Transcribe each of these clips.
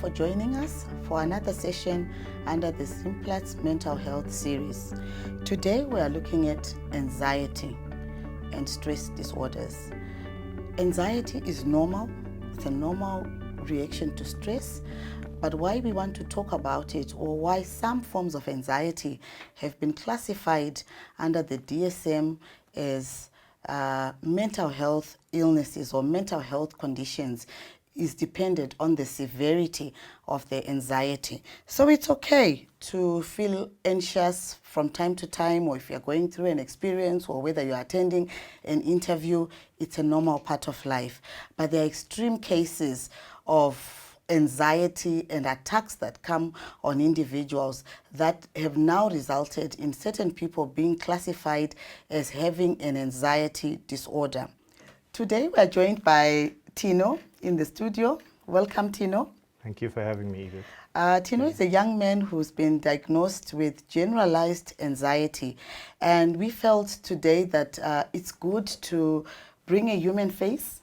for joining us for another session under the Simplex Mental Health series. Today we are looking at anxiety and stress disorders. Anxiety is normal. It's a normal reaction to stress. But why we want to talk about it, or why some forms of anxiety have been classified under the DSM as mental health illnesses or mental health conditions, is dependent on the severity of the anxiety. So it's okay to feel anxious from time to time, or if you're going through an experience, or whether you're attending an interview, it's a normal part of life. But there are extreme cases of anxiety and attacks that come on individuals that have now resulted in certain people being classified as having an anxiety disorder. Today we are joined by Tino in the studio. Welcome, Tino. Thank you for having me, Edith. Tino is a young man who's been diagnosed with generalized anxiety, and we felt today that it's good to bring a human face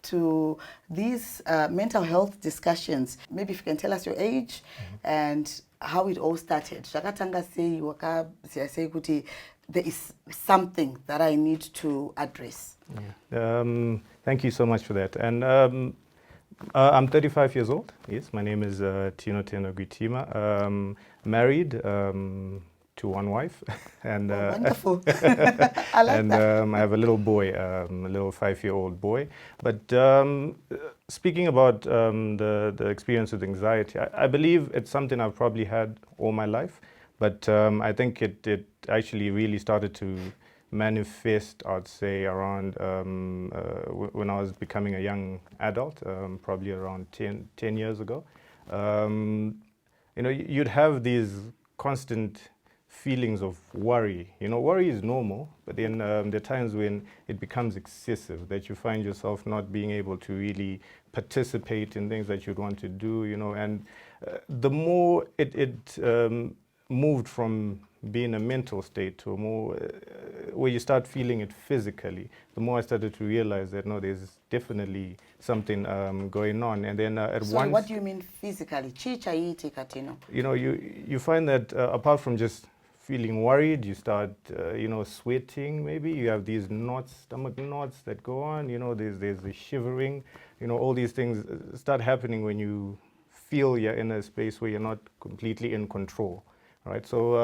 to these mental health discussions. Maybe if you can tell us your age and how it all started. There is something that I need to address. Yeah. Thank you so much for that. And I'm 35 years old. Yes, my name is Tino Guitima. Married to one wife, and wonderful. I like that. I have a little boy, a little 5-year-old boy. But speaking about the experience with anxiety, I believe it's something I've probably had all my life. But I think it actually really started to manifest, I'd say, around when I was becoming a young adult, probably around 10 years ago. You'd have these constant feelings of worry. Worry is normal, but then there are times when it becomes excessive, that you find yourself not being able to really participate in things that you'd want to do, and the more it moved from being a mental state to a more where you start feeling it physically, the more I started to realize that no, there's definitely something going on. And then at so once, what do you mean physically? you find that apart from just feeling worried, you start sweating. Maybe you have these knots, stomach knots that go on. There's the shivering. All these things start happening when you feel you're in a space where you're not completely in control. Right, so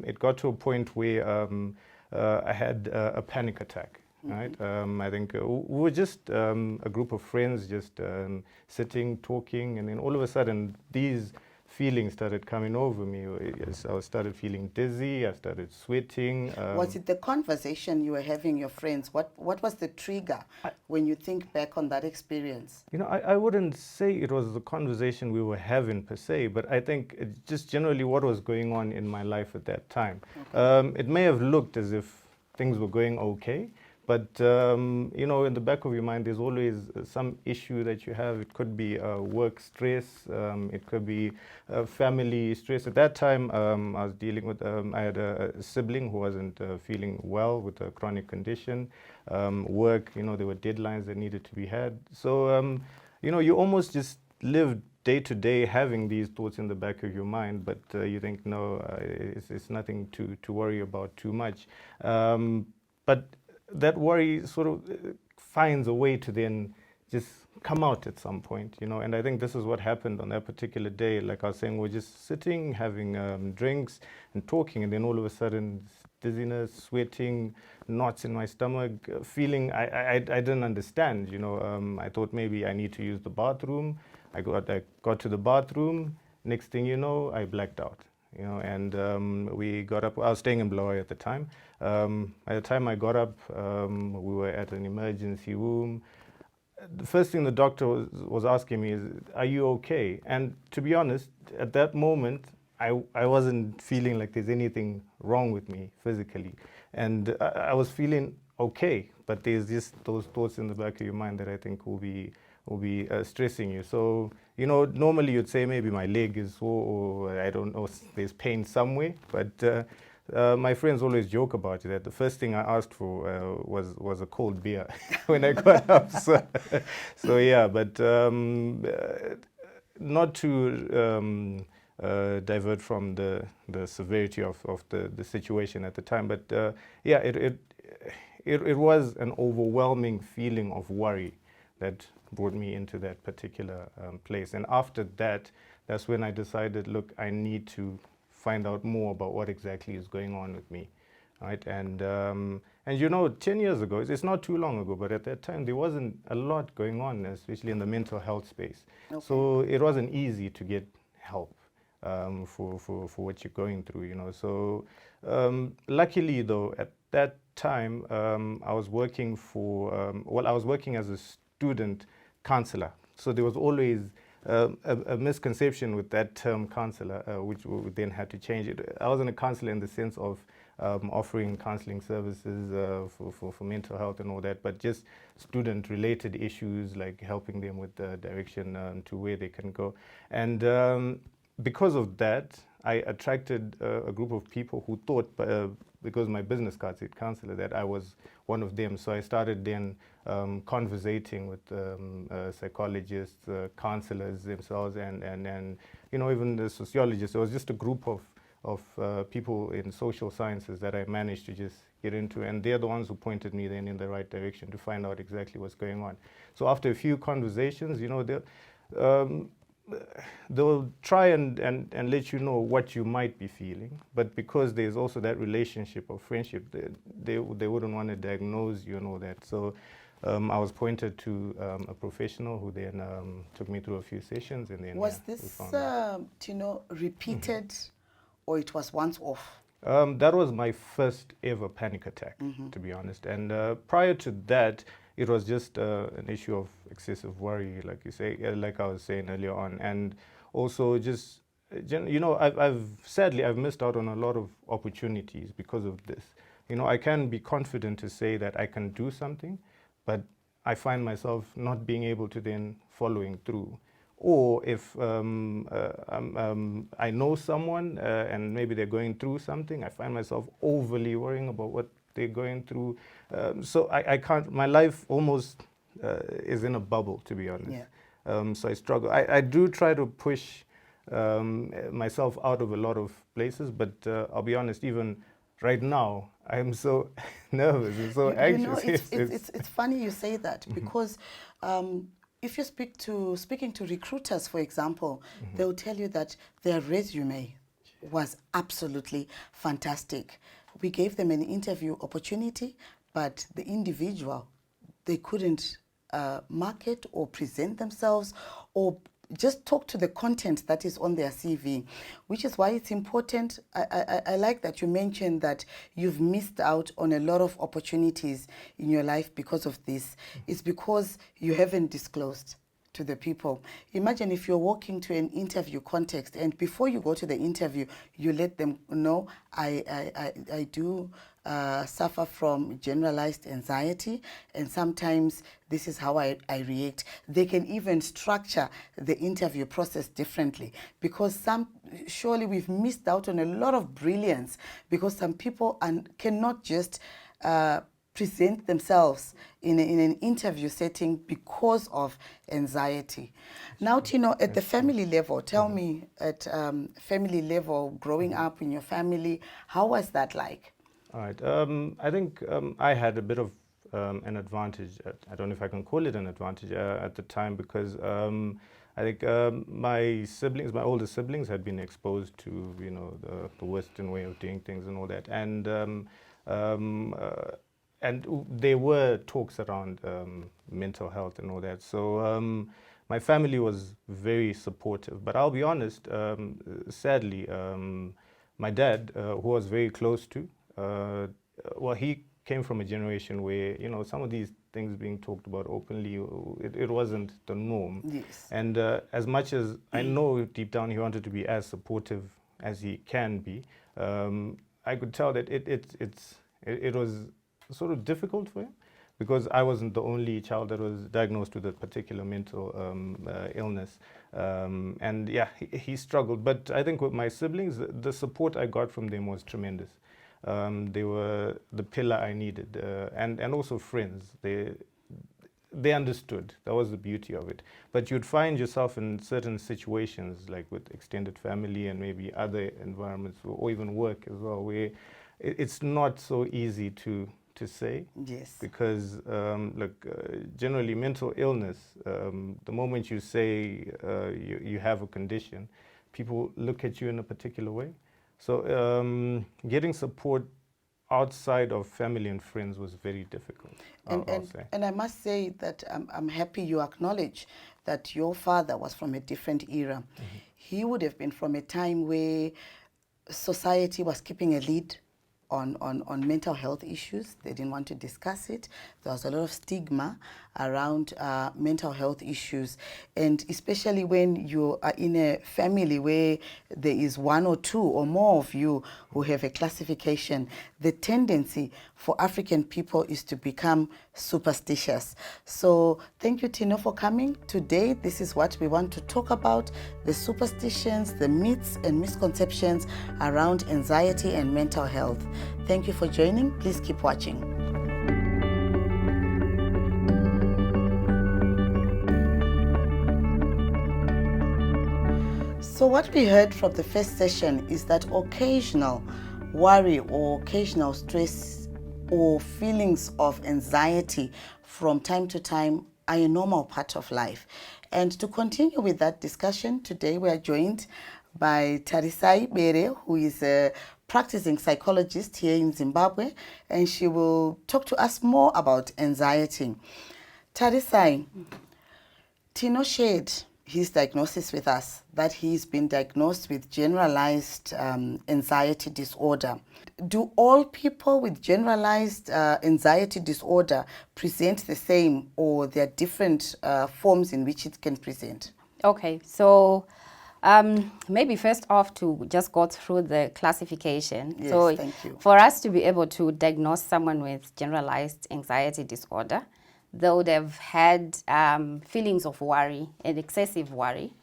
it got to a point where I had a panic attack. Right, I think we were just a group of friends just sitting, talking, and then all of a sudden these feelings started coming over me. I started feeling dizzy. I started sweating. Was it the conversation you were having with your friends? What was the trigger when you think back on that experience? I wouldn't say it was the conversation we were having per se, but I think it's just generally what was going on in my life at that time. Okay. It may have looked as if things were going okay, but in the back of your mind, there's always some issue that you have. It could be work stress. It could be family stress. At that time, I was dealing with. I had a sibling who wasn't feeling well with a chronic condition. Work. There were deadlines that needed to be had. So you almost just lived day to day having these thoughts in the back of your mind, but you think no, it's nothing to worry about too much. But that worry sort of finds a way to then just come out at some point, and I think this is what happened on that particular day. Like I was saying, we're just sitting, having drinks and talking, and then all of a sudden, dizziness, sweating, knots in my stomach, feeling I didn't understand, I thought maybe I need to use the bathroom. I got to the bathroom, next thing you know, I blacked out. And we got up. I was staying in Blair at the time. By the time I got up, we were at an emergency room. The first thing the doctor was asking me is, "Are you okay?" And to be honest, at that moment, I wasn't feeling like there's anything wrong with me physically, and I was feeling okay. But there's just those thoughts in the back of your mind that I think will be stressing you. So, normally you'd say maybe my leg is sore, or I don't know, there's pain somewhere. But my friends always joke about it, that the first thing I asked for was a cold beer when I got up. So yeah, but not to divert from the severity of the situation at the time, but yeah, it was an overwhelming feeling of worry that brought me into that particular place. And after that, that's when I decided, look, I need to find out more about what exactly is going on with me, right? And you know, 10 years ago, it's not too long ago, but at that time there wasn't a lot going on, especially in the mental health space. Okay. So it wasn't easy to get help for what you're going through, you know. So luckily, though, at that time, I was working for, well, I was working as a student counselor. So there was always a misconception with that term counselor, which we then had to change it. I wasn't a counselor in the sense of offering counseling services for mental health and all that, but just student-related issues, like helping them with the direction to where they can go. And because of that, I attracted a group of people who thought, because my business card said counselor, that I was one of them. So I started then conversating with psychologists, counselors themselves, and you know, even the sociologists. It was just a group of people in social sciences that I managed to just get into, and they're the ones who pointed me then in the right direction to find out exactly what's going on. So after a few conversations, you know, they'll try and let you know what you might be feeling, but because there's also that relationship of friendship, they wouldn't want to diagnose you and all that. So I was pointed to a professional who then took me through a few sessions, and then was this you know, repeated, or it was once off? That was my first ever panic attack, to be honest. And prior to that, it was just an issue of excessive worry, like you say, like I was saying earlier on, and also just, you know, sadly I've missed out on a lot of opportunities because of this. You know, I can be confident to say that I can do something, but I find myself not being able to then following through. Or if I know someone and maybe they're going through something, I find myself overly worrying about what they're going through. So I can't, my life almost is in a bubble, to be honest. Yeah. So I struggle. I do try to push myself out of a lot of places, but I'll be honest, even right now, I'm so nervous and so anxious. You know, it's funny you say that, because if you speaking to recruiters, for example, they will tell you that their resume was absolutely fantastic. We gave them an interview opportunity, but the individual, they couldn't market or present themselves or just talk to the content that is on their CV, which is why it's important. I like that you mentioned that you've missed out on a lot of opportunities in your life because of this. It's because you haven't disclosed to the people. Imagine if you're walking to an interview context, and before you go to the interview, you let them know, I do suffer from generalized anxiety, and sometimes this is how I react. They can even structure the interview process differently, because surely we've missed out on a lot of brilliance, because some people cannot just present themselves in an interview setting because of anxiety. Now, Tino, at the family level, tell me, at family level, growing up in your family, how was that like? All right. I think I had a bit of an advantage. I don't know if I can call it an advantage at the time, because I think my siblings, my older siblings, had been exposed to, you know, the Western way of doing things and all that, and there were talks around mental health and all that. So my family was very supportive. But I'll be honest, sadly, my dad, who was very close to, well, he came from a generation where, you know, some of these things being talked about openly, it wasn't the norm. Yes. And as much as I know deep down he wanted to be as supportive as he can be, I could tell that it was sort of difficult for him, because I wasn't the only child that was diagnosed with a particular mental illness. And yeah, he struggled. But I think with my siblings, the support I got from them was tremendous. They were the pillar I needed, and also friends. they understood. That was the beauty of it. But you'd find yourself in certain situations, like with extended family and maybe other environments, or even work as well, where it's not so easy to say. Yes. Because generally mental illness, the moment you say you have a condition, people look at you in a particular way. So getting support outside of family and friends was very difficult, I'll say. And I must say that I'm happy you acknowledge that your father was from a different era. Mm-hmm. He would have been from a time where society was keeping a lid on mental health issues. They didn't want to discuss it. There was a lot of stigma around mental health issues, and especially when you are in a family where there is one or two or more of you who have a classification, the tendency for African people is to become superstitious. So thank you, Tino, for coming today. This is what we want to talk about: the superstitions, the myths and misconceptions around anxiety and mental health. Thank you for joining. Please keep watching. So what we heard from the first session is that occasional worry or occasional stress or feelings of anxiety from time to time are a normal part of life. And to continue with that discussion, today we are joined by Tarisai Bere, who is a practicing psychologist here in Zimbabwe, and she will talk to us more about anxiety. Tarisai, Tino shared his diagnosis with us, that he's been diagnosed with generalized anxiety disorder. Do all people with generalized anxiety disorder present the same, or there are different forms in which it can present? Okay, so maybe first off to just go through the classification. Yes, so thank you. For us to be able to diagnose someone with generalized anxiety disorder, they would have had feelings of worry and excessive worry,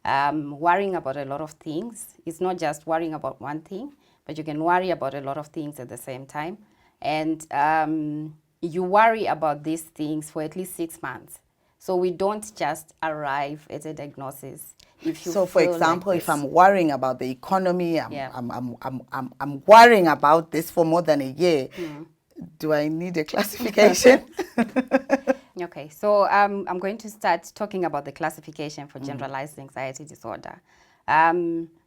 worrying about a lot of things. It's not just worrying about one thing, but you can worry about a lot of things at the same time. And you worry about these things for at least 6 months. So we don't just arrive at a diagnosis. If you so, for feel example, like if I'm worrying about the economy, Yeah. I'm worrying about this for more than a year, do I need a classification? Okay, so I'm going to start talking about the classification for generalized anxiety disorder.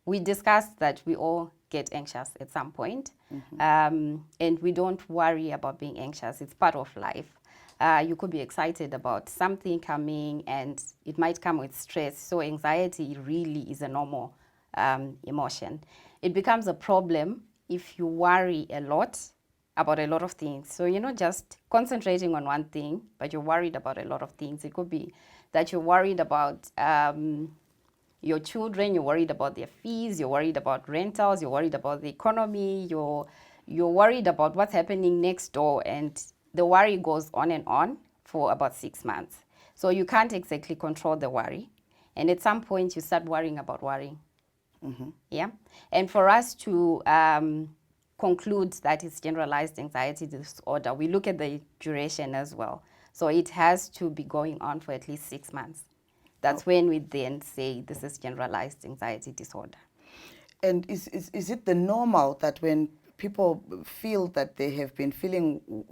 We discussed that we all get anxious at some point, and we don't worry about being anxious. It's part of life. You could be excited about something coming, and it might come with stress. So anxiety really is a normal emotion. It becomes a problem if you worry a lot about a lot of things. So you're not just concentrating on one thing, but you're worried about a lot of things. It could be that you're worried about your children, you're worried about their fees, you're worried about rentals, you're worried about the economy, you're worried about what's happening next door, and the worry goes on and on for about 6 months. So you can't exactly control the worry. And at some point you start worrying about worrying. Yeah. And for us to concludes that it's generalized anxiety disorder, we look at the duration as well. So it has to be going on for at least 6 months. That's when we then say this is generalized anxiety disorder. And is it the normal that when people feel that they have been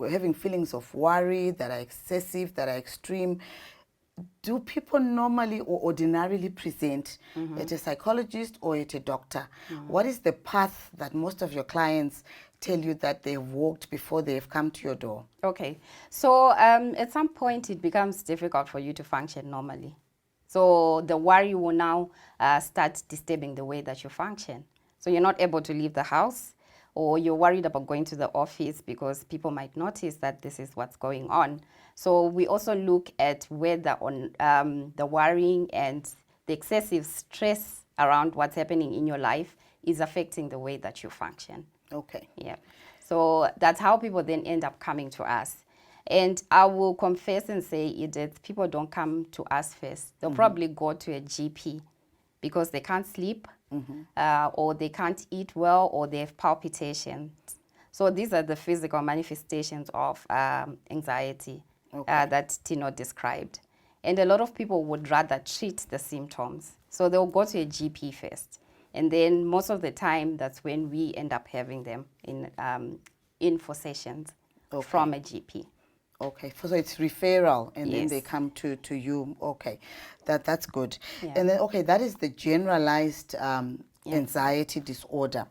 having feelings of worry that are excessive, that are extreme, do people normally or ordinarily present at a psychologist or at a doctor? What is the path that most of your clients tell you that they've walked before they've come to your door? Okay, so at some point it becomes difficult for you to function normally. So the worry will now start disturbing the way that you function. So you're not able to leave the house, or you're worried about going to the office because people might notice that this is what's going on. So we also look at whether on the worrying and the excessive stress around what's happening in your life is affecting the way that you function. Okay. Yeah. So that's how people then end up coming to us. And I will confess and say, Edith, people don't come to us first. They'll probably go to a GP because they can't sleep, or they can't eat well, or they have palpitations. So these are the physical manifestations of anxiety. that Tino described. And a lot of people would rather treat the symptoms. So they'll go to a GP first. And then most of the time, that's when we end up having them in for sessions from a GP. Okay, so it's referral, and then Yes. they come to you. Okay, that's good. Yeah. And then, okay, that is the generalized anxiety disorder.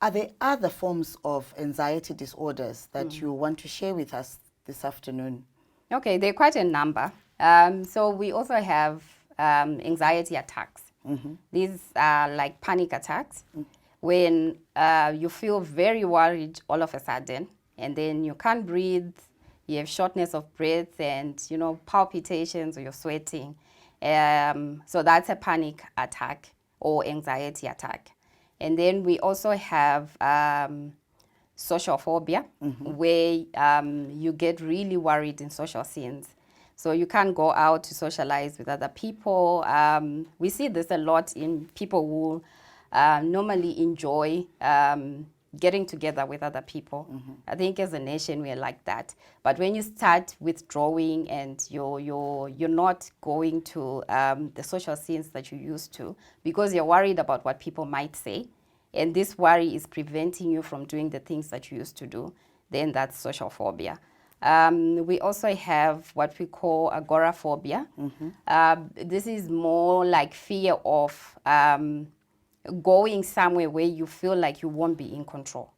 Are there other forms of anxiety disorders that you want to share with us this afternoon? Okay, there are quite a number. So we also have anxiety attacks. These are like panic attacks when you feel very worried all of a sudden, and then you can't breathe, you have shortness of breath, and palpitations, or you're sweating. So that's a panic attack or anxiety attack. And then we also have social phobia, where you get really worried in social scenes. So you can't go out to socialize with other people. We see this a lot in people who normally enjoy getting together with other people. I think as a nation we're like that. But when you start withdrawing and you're not going to the social scenes that you used to because you're worried about what people might say, and this worry is preventing you from doing the things that you used to do, then that's social phobia. We also have what we call agoraphobia. This is more like fear of going somewhere where you feel like you won't be in control.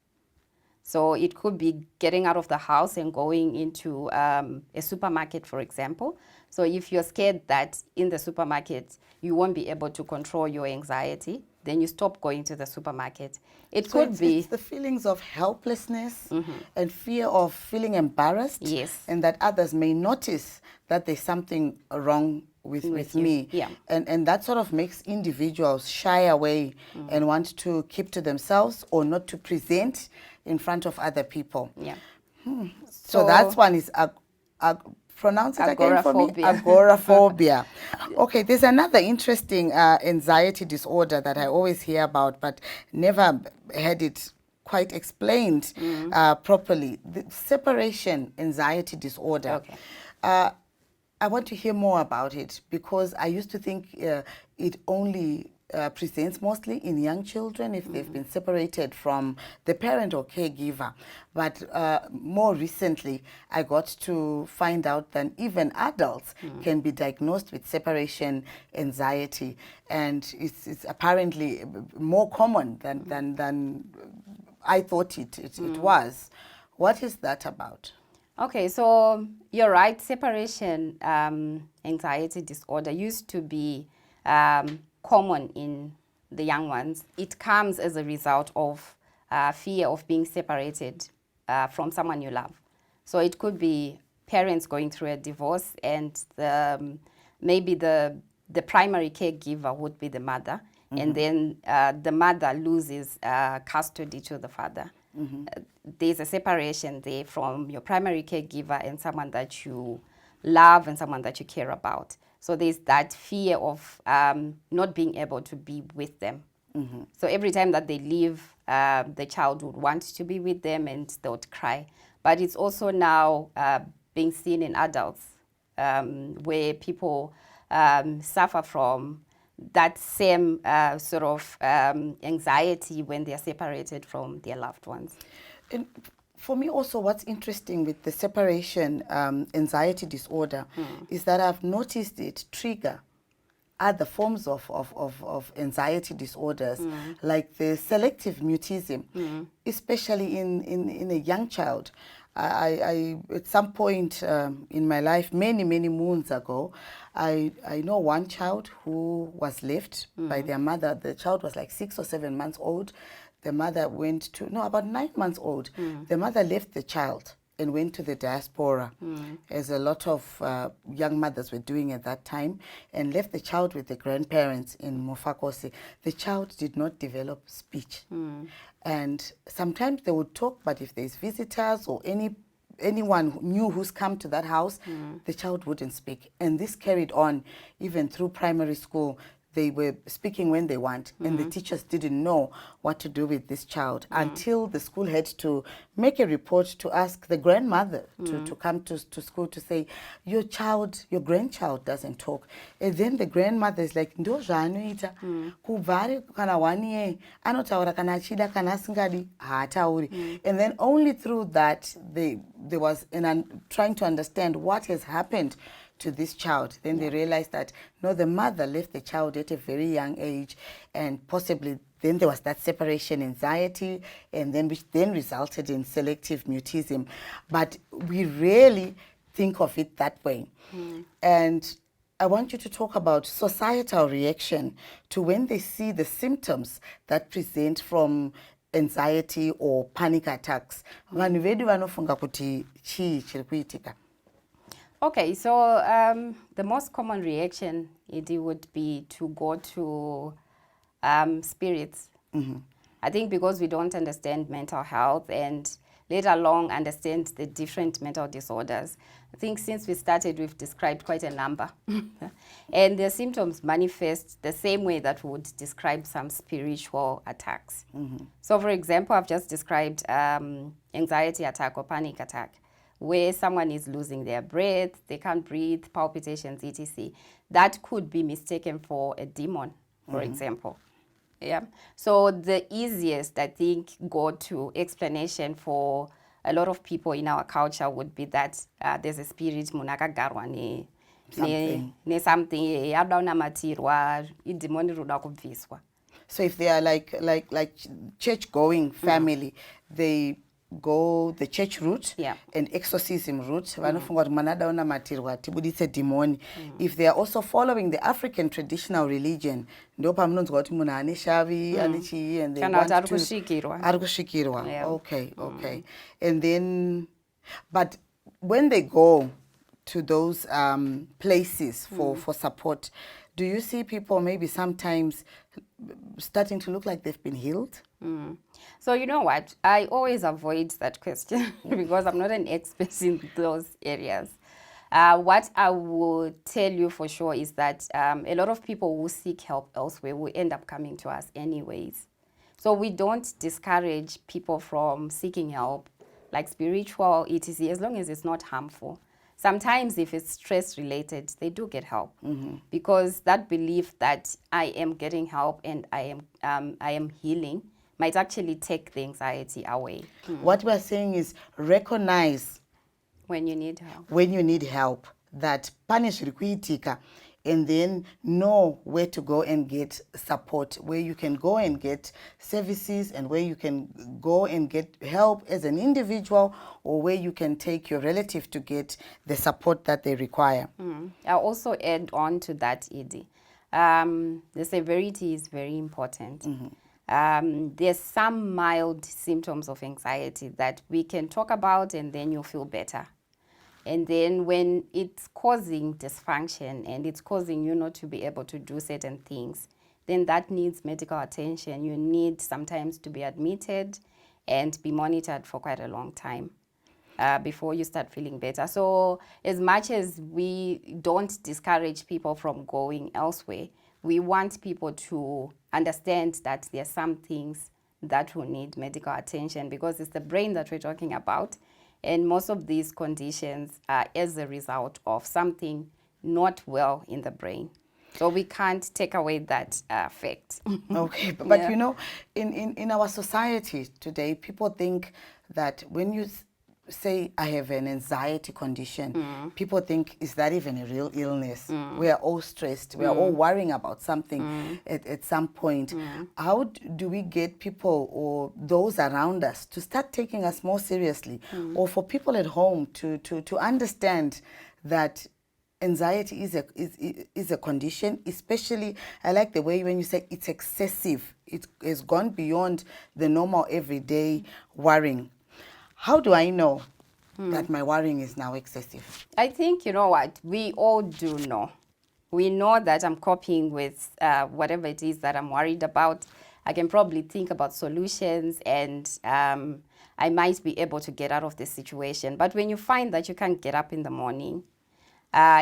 So it could be getting out of the house and going into a supermarket, for example. So if you're scared that in the supermarket you won't be able to control your anxiety, then you stop going to the supermarket. It could be it's the feelings of helplessness and fear of feeling embarrassed, Yes. and that others may notice that there's something wrong with you. me. Yeah. And that sort of makes individuals shy away and want to keep to themselves or not to present in front of other people. Yeah. So that one is pronounce it again for me. Agoraphobia. Okay, there's another interesting anxiety disorder that I always hear about, but never had it quite explained properly. The separation anxiety disorder. Okay. I want to hear more about it because I used to think it only presents mostly in young children if they've been separated from the parent or caregiver. But more recently, I got to find out that even adults can be diagnosed with separation anxiety, and it's apparently more common than I thought it was. What is that about? Okay, so you're right. Separation anxiety disorder used to be common in the young ones. It comes as a result of fear of being separated from someone you love. So it could be parents going through a divorce, and maybe the primary caregiver would be the mother, and then the mother loses custody to the father. There's a separation there from your primary caregiver and someone that you love and someone that you care about. So there's that fear of not being able to be with them. So every time that they leave, the child would want to be with them and they would cry. But it's also now being seen in adults where people suffer from that same sort of anxiety when they're separated from their loved ones. And for me also, what's interesting with the separation anxiety disorder is that I've noticed it trigger other forms of anxiety disorders, like the selective mutism, especially in a young child. I at some point in my life, many moons ago, I know one child who was left by their mother. The child was like 6 or 7 months old. The mother went to, about 9 months old. The mother left the child and went to the diaspora, as a lot of young mothers were doing at that time, and left the child with the grandparents in Mofakose. The child did not develop speech. And sometimes they would talk, but if there's visitors or anyone new who's come to that house, the child wouldn't speak. And this carried on even through primary school. they were speaking when they want, and the teachers didn't know what to do with this child until the school had to make a report to ask the grandmother to come to school to say, your grandchild doesn't talk. And then the grandmother is like, ndo zvaanoita kubva kana 1 year anotaura kana achida kana asingadi haatauri. And then only through that there was trying to understand what has happened to this child. Then they realized that no, the mother left the child at a very young age, and possibly then there was that separation anxiety, and then which then resulted in selective mutism. But we rarely think of it that way. And I want you to talk about societal reaction to when they see the symptoms that present from anxiety or panic attacks. Vanhu vedu vanofunga kuti chii chiri kuitika? Okay, so the most common reaction it would be to go to spirits. I think because we don't understand mental health and let alone understand the different mental disorders. I think since we started, we've described quite a number. And the symptoms manifest the same way that we would describe some spiritual attacks. So for example, I've just described anxiety attack or panic attack, where someone is losing their breath, they can't breathe, palpitations, etc. That could be mistaken for a demon, for example. Yeah. So the easiest, I think, go-to explanation for a lot of people in our culture would be that there's a spirit munakagarwa ne something yadaunamatiriwa idemoni roda kubviswa. So if they are like church-going family, they go the church route and exorcism route. If they are also following the African traditional religion, and they want to okay. And then, but when they go to those places for support, do you see people maybe sometimes starting to look like they've been healed? So you know what? I always avoid that question because I'm not an expert in those areas. What I would tell you for sure is that a lot of people who seek help elsewhere will end up coming to us anyways. So we don't discourage people from seeking help, like spiritual, etc., as long as it's not harmful. Sometimes if it's stress related, they do get help because that belief that I am getting help and I am healing might actually take the anxiety away. What we're saying is recognize when you need help. When you need help, that punish rikuitika, and then know where to go and get support, where you can go and get services, and where you can go and get help as an individual, or where you can take your relative to get the support that they require. I'll also add on to that, Edie. The severity is very important. There's some mild symptoms of anxiety that we can talk about and then you'll feel better. And then when it's causing dysfunction and it's causing you not to be able to do certain things, then that needs medical attention. You need sometimes to be admitted and be monitored for quite a long time before you start feeling better. So as much as we don't discourage people from going elsewhere, we want people to understand that there are some things that will need medical attention because it's the brain that we're talking about. And most of these conditions are as a result of something not well in the brain. So we can't take away that fact. Okay, but you know, in our society today, people think that when you say I have an anxiety condition, people think, is that even a real illness? We are all stressed. We are all worrying about something at some point. How do we get people or those around us to start taking us more seriously, or for people at home to understand that anxiety is a condition? Especially, I like the way when you say it's excessive. It has gone beyond the normal everyday worrying. How do I know that my worrying is now excessive? I think, you know what, we all do know. We know that I'm coping with whatever it is that I'm worried about. I can probably think about solutions and I might be able to get out of this situation. But when you find that you can't get up in the morning,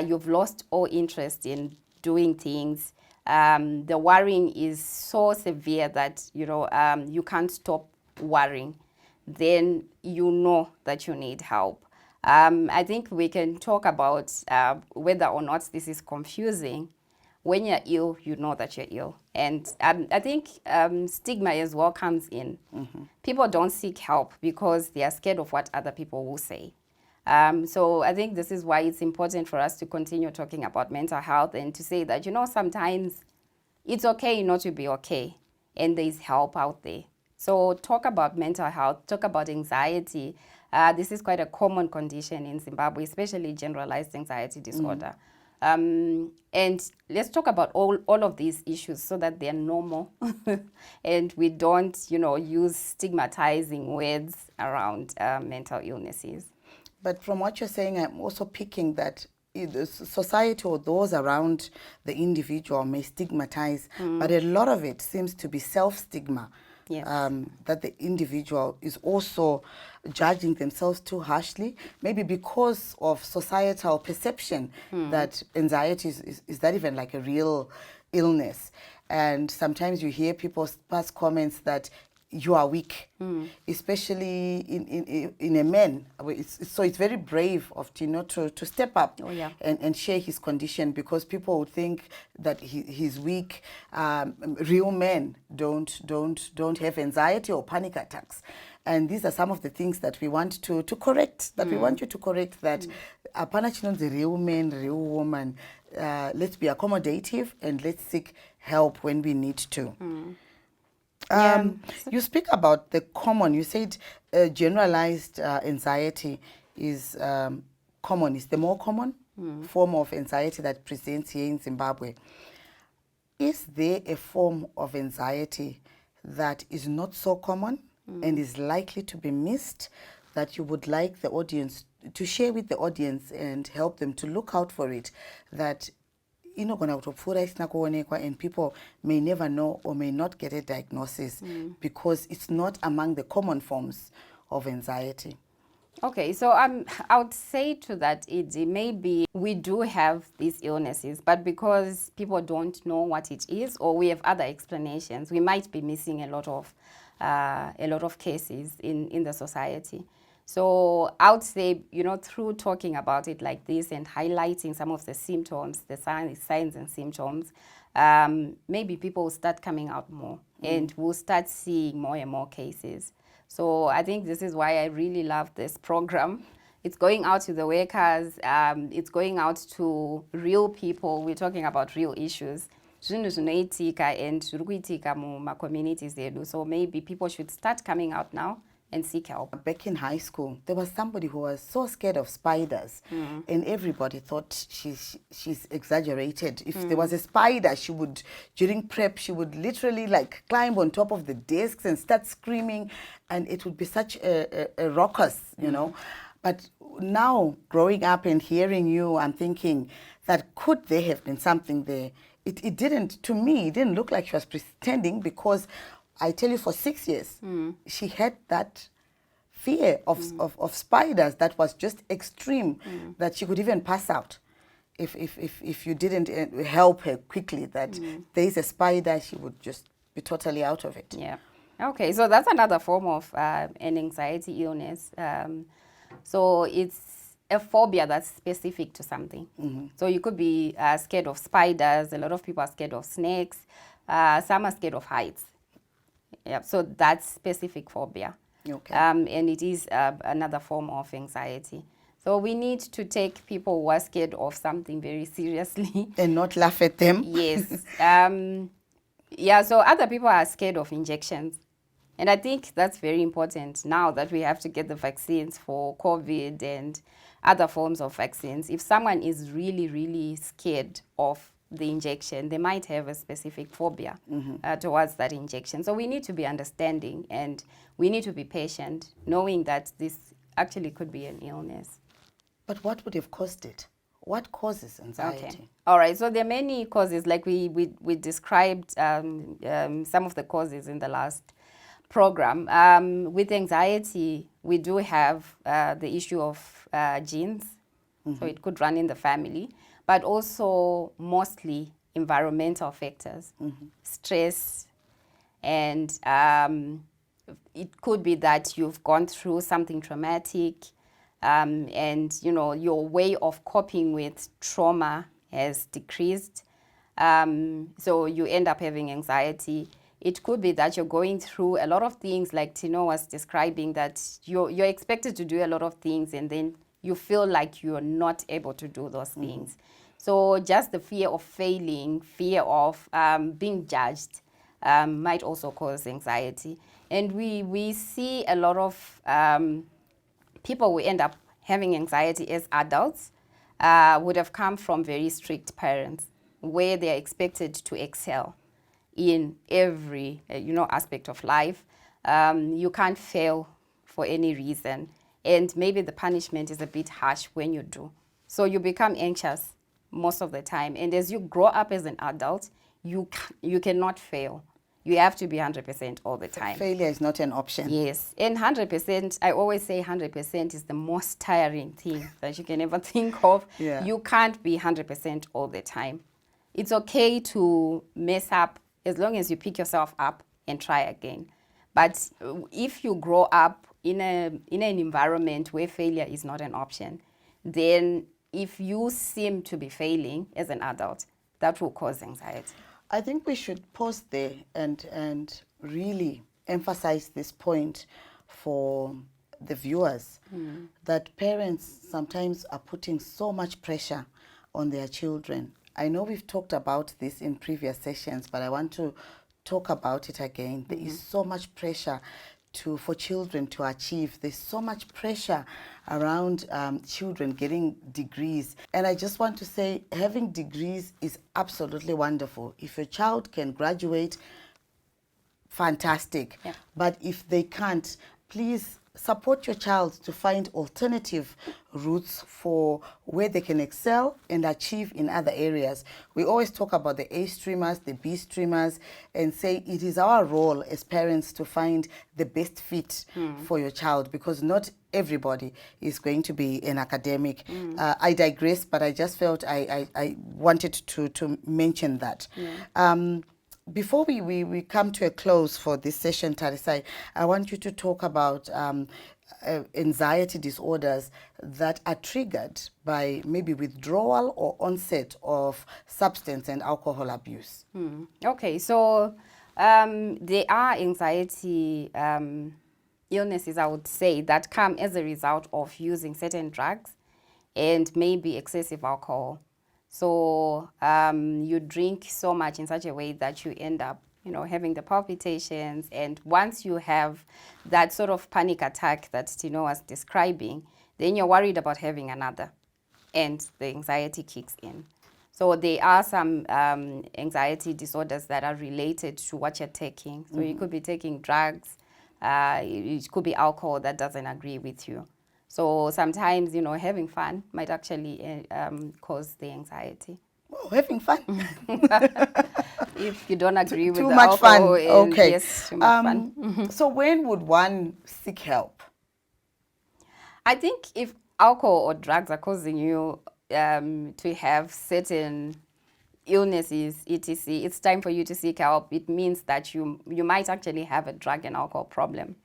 you've lost all interest in doing things, the worrying is so severe that, you can't stop worrying, then you know that you need help. I think we can talk about whether or not this is confusing. When you're ill, you know that you're ill. And I think stigma as well comes in. People don't seek help because they are scared of what other people will say. So I think this is why it's important for us to continue talking about mental health and to say that, sometimes it's okay not to be okay, and there's help out there. So talk about mental health, talk about anxiety. This is quite a common condition in Zimbabwe, especially generalized anxiety disorder. And let's talk about all of these issues so that they're normal and we don't, use stigmatizing words around mental illnesses. But from what you're saying, I'm also picking that the society or those around the individual may stigmatize, but a lot of it seems to be self-stigma. Yes. That the individual is also judging themselves too harshly, maybe because of societal perception that anxiety is that even like a real illness. And sometimes you hear people pass comments that you are weak, especially in a man. So it's very brave of Tino to step up and share his condition, because people would think that he's weak. Real men don't have anxiety or panic attacks. And these are some of the things that we want to correct, that we want you to correct, that apana chino the real man, real woman. Let's be accommodative and let's seek help when we need to. You speak about the common, you said generalized anxiety is common, is the more common form of anxiety that presents here in Zimbabwe. Is there a form of anxiety that is not so common and is likely to be missed, that you would like the audience to share with the audience and help them to look out for it, that and people may never know or may not get a diagnosis because it's not among the common forms of anxiety? Okay, so I would say to that, it may be we do have these illnesses, but because people don't know what it is, or we have other explanations, we might be missing a lot of cases in the society. So I would say, through talking about it like this and highlighting some of the symptoms, the signs and symptoms, maybe people will start coming out more and we'll start seeing more and more cases. So I think this is why I really love this program. It's going out to the workers, it's going out to real people. We're talking about real issues. And communities. So maybe people should start coming out now and seek help. Back in high school, there was somebody who was so scared of spiders, and everybody thought she's exaggerated. If there was a spider, during prep, she would literally like climb on top of the desks and start screaming, and it would be such a ruckus, But now, growing up and hearing you, I'm thinking that could there have been something there? It didn't, to me, it didn't look like she was pretending, because I tell you, for 6 years, she had that fear of spiders that was just extreme, that she could even pass out if you didn't help her quickly, that there is a spider, she would just be totally out of it. Yeah. Okay, so that's another form of an anxiety illness. So it's a phobia that's specific to something. So you could be scared of spiders. A lot of people are scared of snakes. Some are scared of heights. Yeah, so that's specific phobia. Okay. And it is another form of anxiety. So we need to take people who are scared of something very seriously. And not laugh at them. Yes. So other people are scared of injections. And I think that's very important now that we have to get the vaccines for COVID and other forms of vaccines. If someone is really, really scared of the injection, they might have a specific phobia towards that injection. So we need to be understanding and we need to be patient, knowing that this actually could be an illness. But what would have caused it? What causes anxiety? Okay. All right. So there are many causes, like we described some of the causes in the last program. With anxiety, we do have the issue of genes. So it could run in the family. But also mostly environmental factors, stress, and it could be that you've gone through something traumatic, and your way of coping with trauma has decreased, so you end up having anxiety. It could be that you're going through a lot of things, like Tino was describing, that you're expected to do a lot of things, and then you feel like you're not able to do those things. So just the fear of failing, fear of being judged, might also cause anxiety. And we see a lot of people who end up having anxiety as adults would have come from very strict parents, where they're expected to excel in every aspect of life. You can't fail for any reason, and maybe the punishment is a bit harsh when you do. So you become anxious most of the time, and as you grow up as an adult, you cannot fail. You have to be 100% all the time. Failure is not an option. Yes, and 100%, I always say 100% is the most tiring thing that you can ever think of. Yeah. You can't be 100% all the time. It's okay to mess up as long as you pick yourself up and try again. But if you grow up in an environment where failure is not an option, then if you seem to be failing as an adult, that will cause anxiety. I think we should pause there and really emphasize this point for the viewers, that parents sometimes are putting so much pressure on their children. I know we've talked about this in previous sessions, but I want to talk about it again. There is so much pressure for children to achieve. There's so much pressure around children getting degrees. And I just want to say, having degrees is absolutely wonderful. If your child can graduate, fantastic. Yeah. But if they can't, please support your child to find alternative routes for where they can excel and achieve in other areas. We always talk about the A streamers, the B streamers, and say it is our role as parents to find the best fit for your child, because not everybody is going to be an academic. I digress, but I just felt I wanted to mention that. Before we come to a close for this session, Tarisai, I want you to talk about anxiety disorders that are triggered by maybe withdrawal or onset of substance and alcohol abuse. Okay, so there are anxiety illnesses, I would say, that come as a result of using certain drugs and maybe excessive alcohol. So you drink so much in such a way that you end up, having the palpitations. And once you have that sort of panic attack that Tino was describing, then you're worried about having another, and the anxiety kicks in. So there are some anxiety disorders that are related to what you're taking. So you could be taking drugs, it could be alcohol that doesn't agree with you. So sometimes, having fun might actually cause the anxiety. Oh, having fun. If you don't agree with Too the much fun. alcohol, Okay. yes, too much fun. So when would one seek help? I think if alcohol or drugs are causing you to have certain illnesses, etc., it's time for you to seek help. It means that you might actually have a drug and alcohol problem.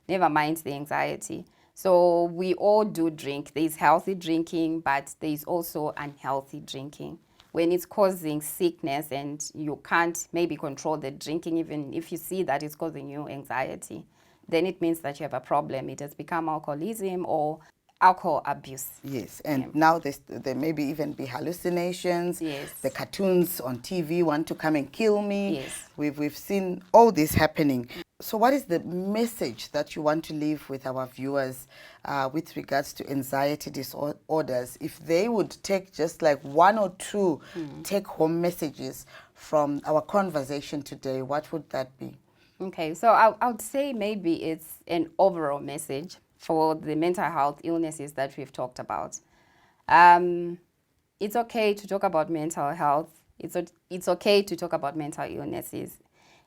Never mind the anxiety. So we all do drink. There's healthy drinking, but there's also unhealthy drinking. When it's causing sickness and you can't maybe control the drinking, even if you see that it's causing you anxiety, then it means that you have a problem. It has become alcoholism or alcohol abuse. Yes, and now there may be even be hallucinations. Yes. The cartoons on TV want to come and kill me. Yes. We've seen all this happening. So what is the message that you want to leave with our viewers with regards to anxiety disorders? If they would take just like one or two take-home messages from our conversation today, what would that be? Okay, so I would say maybe it's an overall message for the mental health illnesses that we've talked about. It's okay to talk about mental health. It's okay to talk about mental illnesses.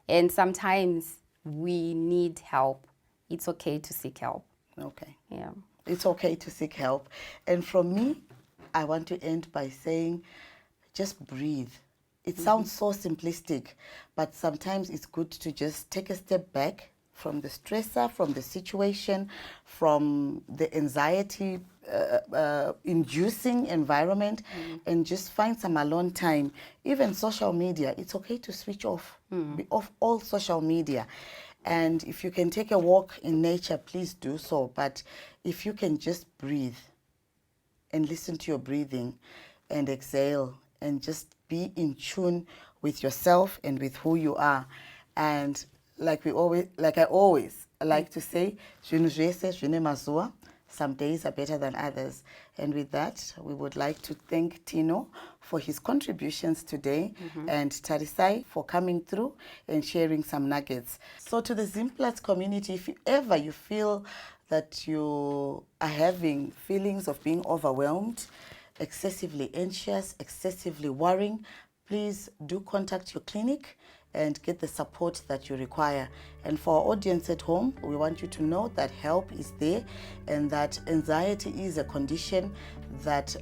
And sometimes we need help. It's okay to seek help. Okay. Yeah. It's okay to seek help. And from me, I want to end by saying, just breathe. It sounds so simplistic, but sometimes it's good to just take a step back from the stressor, from the situation, from the anxiety inducing environment, and just find some alone time. Even social media, it's okay to switch off, be off all social media. And if you can take a walk in nature, please do so. But if you can just breathe and listen to your breathing and exhale and just be in tune with yourself and with who you are. And like I always like to say, some days are better than others. And with that, we would like to thank Tino for his contributions today and Tarisai for coming through and sharing some nuggets. So to the Zimplats community, if you feel that you are having feelings of being overwhelmed, excessively anxious, excessively worrying, please do contact your clinic and get the support that you require. And for our audience at home, we want you to know that help is there and that anxiety is a condition that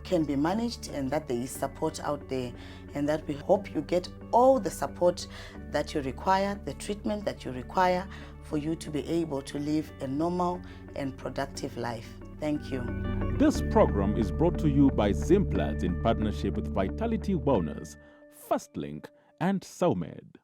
can be managed and that there is support out there, and that we hope you get all the support that you require, the treatment that you require for you to be able to live a normal and productive life. Thank you. This program is brought to you by Zimplats in partnership with Vitality Wellness, First Link, and SOMED.